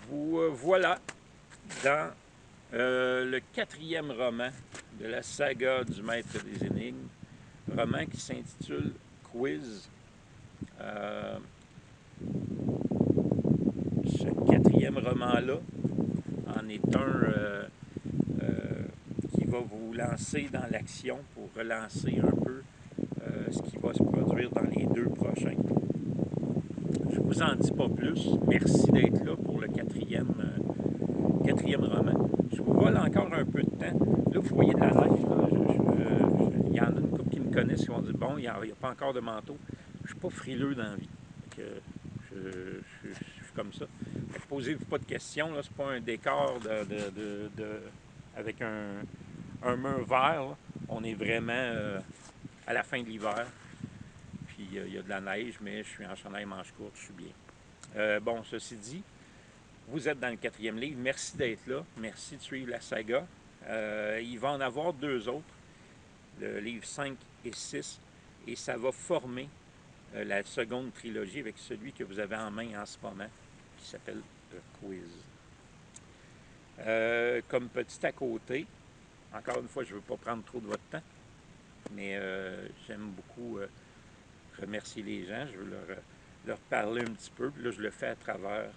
Vous voilà dans le quatrième roman de la saga du Maître des Énigmes, roman qui s'intitule Quiz. Ce quatrième roman-là en est un qui va vous lancer dans l'action pour relancer un peu ce qui va se produire dans les deux prochains. Je vous en dis pas plus. Merci d'être là pour le quatrième roman. Je vous vole encore un peu de temps. Là, vous voyez de la neige. Il y en a une couple qui me connaissent qui vont dire bon, il n'y a pas encore de manteau. Je ne suis pas frileux dans la vie. Je suis comme ça. Posez-vous pas de questions. Ce n'est pas un décor avec un mur vert. Là. On est vraiment à la fin de l'hiver. Puis il y a de la neige, mais je suis en chandail manche courte, je suis bien. Bon, ceci dit, vous êtes dans le quatrième livre. Merci d'être là. Merci de suivre la saga. Il va en avoir deux autres, le livre 5 et 6, et ça va former la seconde trilogie avec celui que vous avez en main en ce moment, qui s'appelle Quiz. Comme petit à côté, encore une fois, je ne veux pas prendre trop de votre temps, mais j'aime beaucoup remercier les gens. Je veux leur parler un petit peu. Puis là, je le fais à travers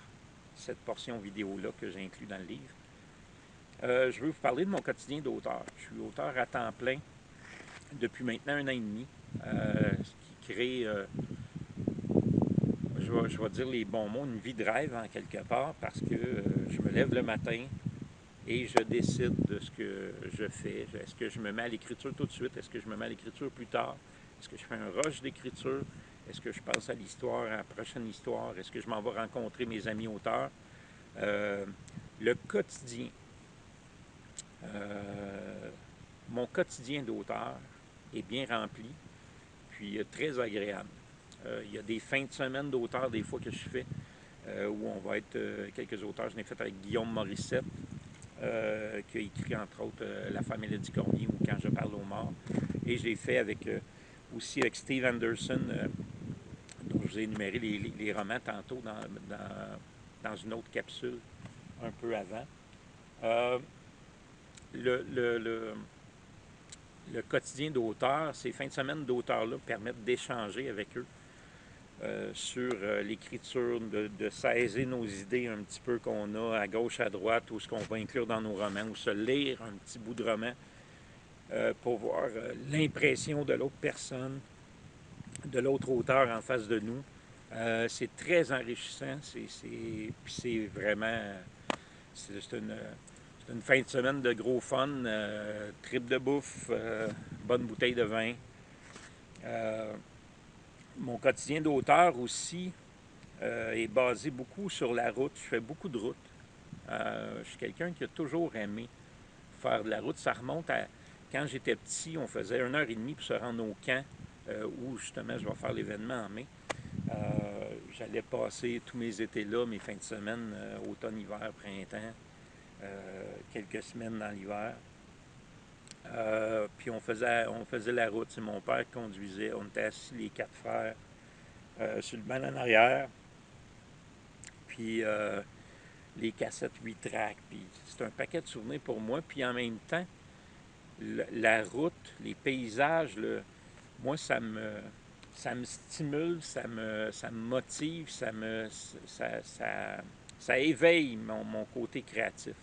cette portion vidéo-là que j'inclus dans le livre. Je veux vous parler de mon quotidien d'auteur. Je suis auteur à temps plein depuis maintenant 1 an et demi, ce qui crée, je vais dire les bons mots, une vie de rêve en quelque part, parce que je me lève le matin et je décide de ce que je fais. Est-ce que je me mets à l'écriture tout de suite? Est-ce que je me mets à l'écriture plus tard? Est-ce que je fais un rush d'écriture? Est-ce que je passe à l'histoire, à la prochaine histoire? Est-ce que je m'en vais rencontrer mes amis auteurs? Le quotidien, mon quotidien d'auteur est bien rempli, puis très agréable. Il y a des fins de semaine d'auteur, des fois que je fais, où on va être quelques auteurs. Je l'ai fait avec Guillaume Morissette, qui a écrit entre autres La femme Mélodie Cormier ou Quand je parle aux morts. Et je l'ai fait aussi avec Steve Anderson, dont je vous ai énuméré les romans tantôt dans une autre capsule un peu avant. Le quotidien d'auteur, ces fins de semaine d'auteurs-là permettent d'échanger avec eux sur l'écriture, de saisir nos idées un petit peu qu'on a à gauche, à droite, ou ce qu'on va inclure dans nos romans, ou se lire un petit bout de roman pour voir l'impression de l'autre personne, de l'autre auteur en face de nous. C'est très enrichissant, c'est vraiment... C'est une fin de semaine de gros fun, trip de bouffe, bonne bouteille de vin. Mon quotidien d'auteur aussi est basé beaucoup sur la route. Je fais beaucoup de route. Je suis quelqu'un qui a toujours aimé faire de la route. Ça remonte à quand j'étais petit, on faisait 1 heure et demie pour se rendre au camp où justement je vais faire l'événement en mai. J'allais passer tous mes étés là, mes fins de semaine, automne, hiver, printemps, quelques semaines dans l'hiver. Puis on faisait la route. C'est mon père qui conduisait. On était assis les 4 frères sur le banc en arrière. Puis les cassettes 8 tracks. Puis c'est un paquet de souvenirs pour moi. Puis en même temps, la route, les paysages, moi, ça me stimule, ça me motive, ça éveille mon côté créatif.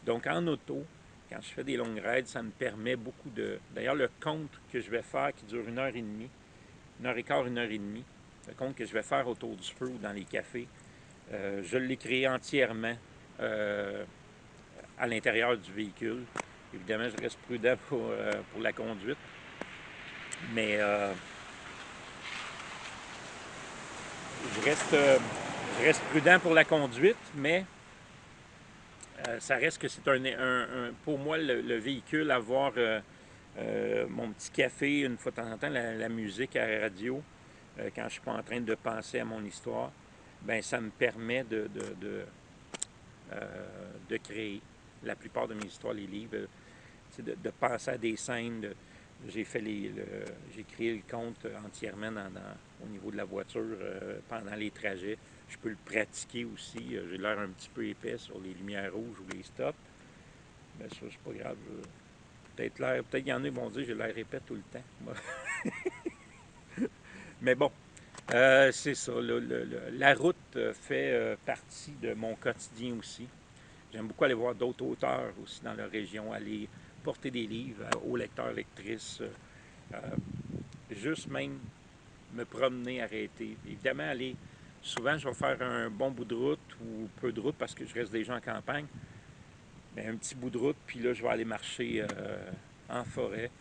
Donc, en auto, quand je fais des longues raids, ça me permet beaucoup de... D'ailleurs, le compte que je vais faire, qui dure 1 heure et demie, 1 heure et quart, 1 heure et demie, le compte que je vais faire autour du feu ou dans les cafés, je l'ai créé entièrement à l'intérieur du véhicule. Évidemment, je reste prudent pour la conduite, mais je reste prudent pour la conduite, mais ça reste que c'est pour moi, le véhicule, avoir mon petit café, une fois de temps en temps, la musique à la radio, quand je ne suis pas en train de penser à mon histoire, ben ça me permet de créer la plupart de mes histoires, les livres, de penser à des scènes. J'ai créé le conte entièrement au niveau de la voiture pendant les trajets Je peux le pratiquer aussi. J'ai l'air un petit peu épais sur les lumières rouges ou les stops. Mais ça, c'est pas grave. Peut-être qu'il y en a qui vont dire que j'ai l'air épais tout le temps. Moi. Mais bon, c'est ça. La route fait partie de mon quotidien aussi. J'aime beaucoup aller voir d'autres auteurs aussi dans la région, aller porter des livres aux lecteurs, lectrices. Juste même me promener, arrêter. Évidemment, aller. Souvent, je vais faire un bon bout de route ou peu de route parce que je reste déjà en campagne. Mais un petit bout de route, puis là, je vais aller marcher en forêt.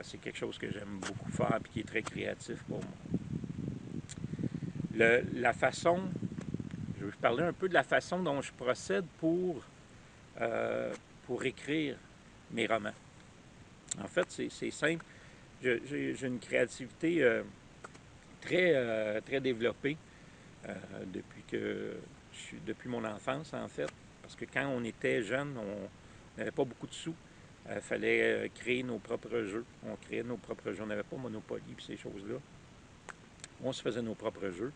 C'est quelque chose que j'aime beaucoup faire et qui est très créatif pour moi. La façon, je vais vous parler un peu de la façon dont je procède pour écrire mes romans. En fait, c'est simple. J'ai une créativité très développée depuis mon enfance, en fait. Parce que quand on était jeune, on n'avait pas beaucoup de sous. Il fallait créer nos propres jeux. On créait nos propres jeux. On n'avait pas Monopoly et ces choses-là. On se faisait nos propres jeux.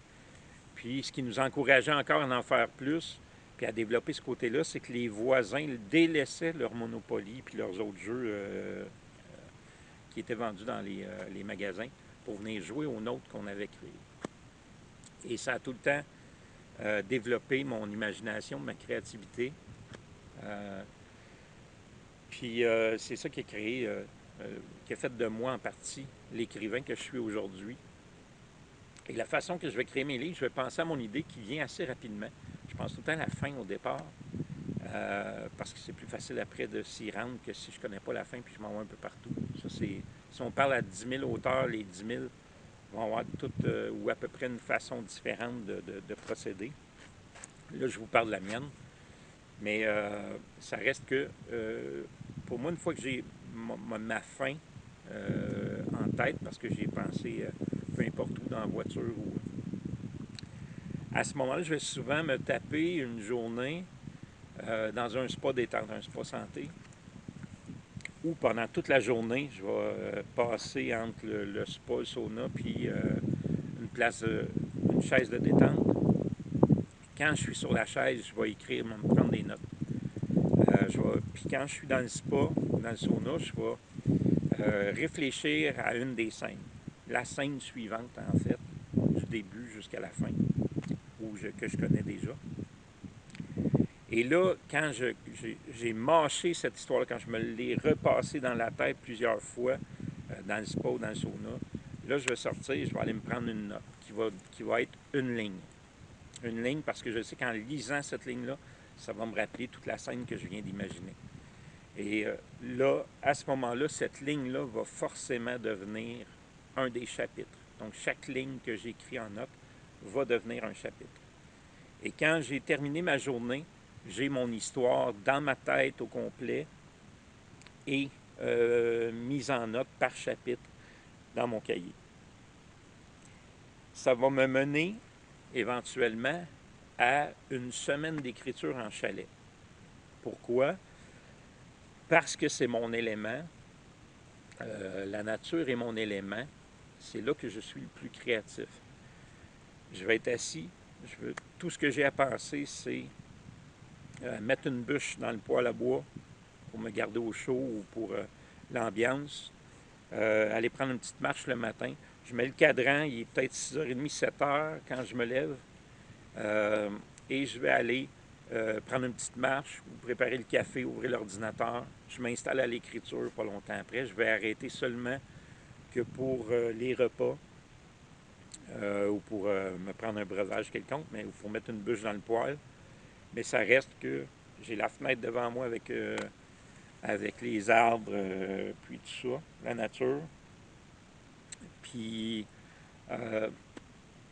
Puis, ce qui nous encourageait encore à en faire plus, puis à développer ce côté-là, c'est que les voisins délaissaient leur Monopoly puis leurs autres jeux qui étaient vendus dans les magasins pour venir jouer aux nôtres qu'on avait créés. Et ça a tout le temps développé mon imagination, ma créativité. Puis c'est ça qui a créé, qui a fait de moi en partie l'écrivain que je suis aujourd'hui. Et la façon que je vais créer mes livres, je vais penser à mon idée qui vient assez rapidement. Je pense tout le temps à la fin au départ, parce que c'est plus facile après de s'y rendre que si je ne connais pas la fin puis je m'en vais un peu partout. Ça, c'est, si on parle à 10 000 auteurs, les 10 000 vont avoir toutes ou à peu près une façon différente de procéder. Là, je vous parle de la mienne. Mais ça reste que, pour moi, une fois que j'ai ma fin en tête, parce que j'ai pensé peu importe où, dans la voiture, ou à ce moment-là, je vais souvent me taper une journée dans un spa détente, un spa santé, où pendant toute la journée, je vais passer entre le spa, le sauna, puis une chaise de détente. Quand je suis sur la chaise, je vais écrire, me prendre des notes. Puis quand je suis dans le spa, dans le sauna, je vais réfléchir à une des scènes. La scène suivante, en fait, du début jusqu'à la fin, que je connais déjà. Et là, quand j'ai mâché cette histoire-là, quand je me l'ai repassée dans la tête plusieurs fois, dans le spa ou dans le sauna, là, je vais sortir, je vais aller me prendre une note qui va être une ligne. Une ligne parce que je sais qu'en lisant cette ligne-là, ça va me rappeler toute la scène que je viens d'imaginer. Et là, à ce moment-là, cette ligne-là va forcément devenir un des chapitres. Donc, chaque ligne que j'écris en note va devenir un chapitre. Et quand j'ai terminé ma journée, j'ai mon histoire dans ma tête au complet et mise en note par chapitre dans mon cahier. Ça va me mener éventuellement à une semaine d'écriture en chalet. Pourquoi? Parce que c'est mon élément. La nature est mon élément. C'est là que je suis le plus créatif. Je vais être assis. Tout ce que j'ai à penser, c'est mettre une bûche dans le poêle à bois pour me garder au chaud ou pour l'ambiance. Aller prendre une petite marche le matin. Je mets le cadran, il est peut-être 6h30, 7h quand je me lève. Et je vais aller prendre une petite marche, ou préparer le café, ouvrir l'ordinateur. Je m'installe à l'écriture pas longtemps après. Je vais arrêter seulement que pour les repas ou pour me prendre un breuvage quelconque, mais il faut mettre une bûche dans le poêle. Mais ça reste que j'ai la fenêtre devant moi avec les arbres, puis tout ça, la nature. Puis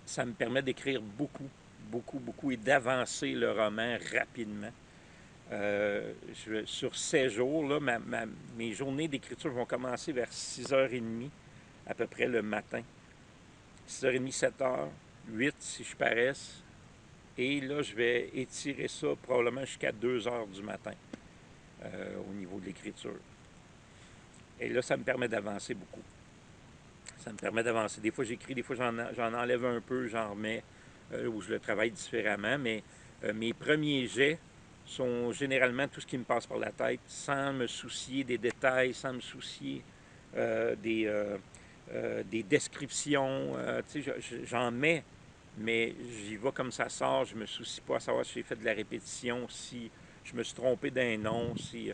ça me permet d'écrire beaucoup et d'avancer le roman rapidement. Sur ces jours-là, mes journées d'écriture vont commencer vers 6h30 à peu près le matin. 6h30, 7h, 8 si je paresse. Et là, je vais étirer ça probablement jusqu'à 2h du matin au niveau de l'écriture. Et là, ça me permet d'avancer beaucoup. Ça me permet d'avancer. Des fois, j'écris, des fois, j'en enlève un peu, j'en remets. où je le travaille différemment, mais mes premiers jets sont généralement tout ce qui me passe par la tête, sans me soucier des détails, sans me soucier euh, des, euh, des descriptions. J'en mets, mais j'y vais comme ça sort. Je me soucie pas à savoir si j'ai fait de la répétition, si je me suis trompé d'un nom. Si...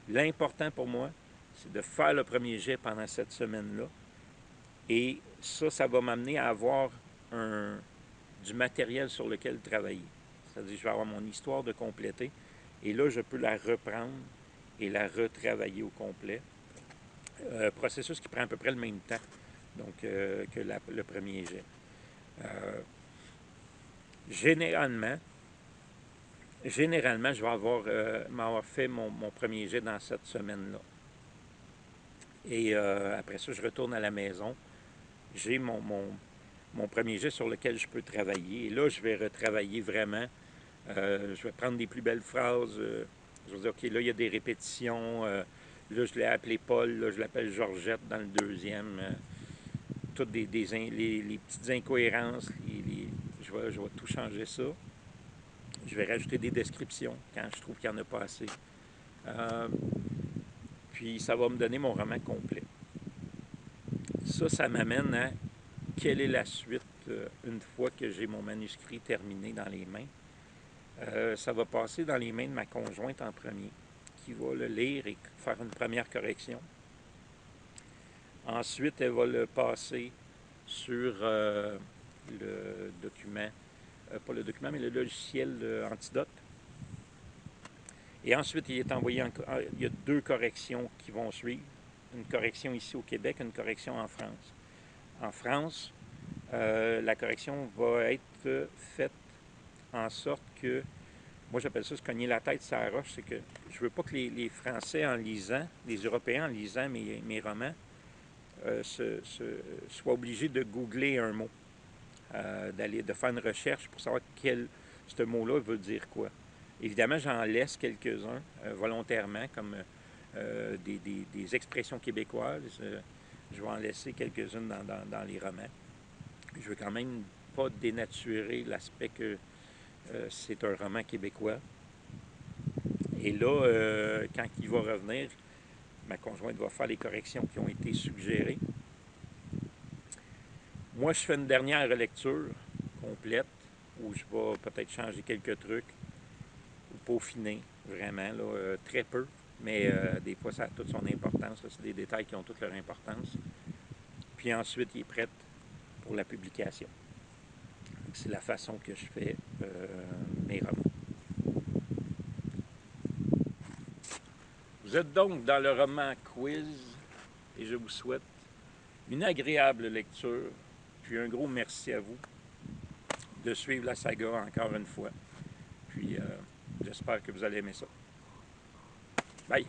L'important pour moi, c'est de faire le premier jet pendant cette semaine-là. Et ça va m'amener à avoir du matériel sur lequel travailler. C'est-à-dire, je vais avoir mon histoire de compléter. Et là, je peux la reprendre et la retravailler au complet. Processus qui prend à peu près le même temps donc, que le premier jet. Généralement, je vais m'avoir fait mon premier jet dans cette semaine-là. Et après ça, je retourne à la maison. J'ai mon premier jet sur lequel je peux travailler. Et là, je vais retravailler vraiment. Je vais prendre des plus belles phrases. Je vais dire, OK, là, il y a des répétitions. Là, je l'ai appelé Paul. Là, je l'appelle Georgette dans le deuxième. Toutes les petites incohérences. Je vais tout changer ça. Je vais rajouter des descriptions quand je trouve qu'il n'y en a pas assez. Puis, ça va me donner mon roman complet. Ça m'amène à quelle est la suite une fois que j'ai mon manuscrit terminé dans les mains. Ça va passer dans les mains de ma conjointe en premier, qui va le lire et faire une première correction. Ensuite, elle va le passer sur le document, pas le document, mais le logiciel Antidote. Et ensuite, il y a 2 corrections qui vont suivre. Une correction ici au Québec, une correction en France. En France, la correction va être faite en sorte que, moi j'appelle ça se cogner la tête sur la roche, c'est que je veux pas que les Français en lisant, les Européens en lisant mes romans, soient obligés de googler un mot, de faire une recherche pour savoir ce mot-là veut dire quoi. Évidemment, j'en laisse quelques-uns volontairement, comme des expressions québécoises. Je vais en laisser quelques-unes dans les romans. Je veux quand même pas dénaturer l'aspect que c'est un roman québécois. Et là, quand il va revenir, ma conjointe va faire les corrections qui ont été suggérées. Moi, je fais une dernière relecture complète où je vais peut-être changer quelques trucs ou peaufiner vraiment, là, très peu. Mais des fois, ça a toute son importance. C'est des détails qui ont toute leur importance. Puis ensuite, il est prêt pour la publication. C'est la façon que je fais mes romans. Vous êtes donc dans le roman Quiz et je vous souhaite une agréable lecture. Puis un gros merci à vous de suivre la saga encore une fois. Puis j'espère que vous allez aimer ça. Bye!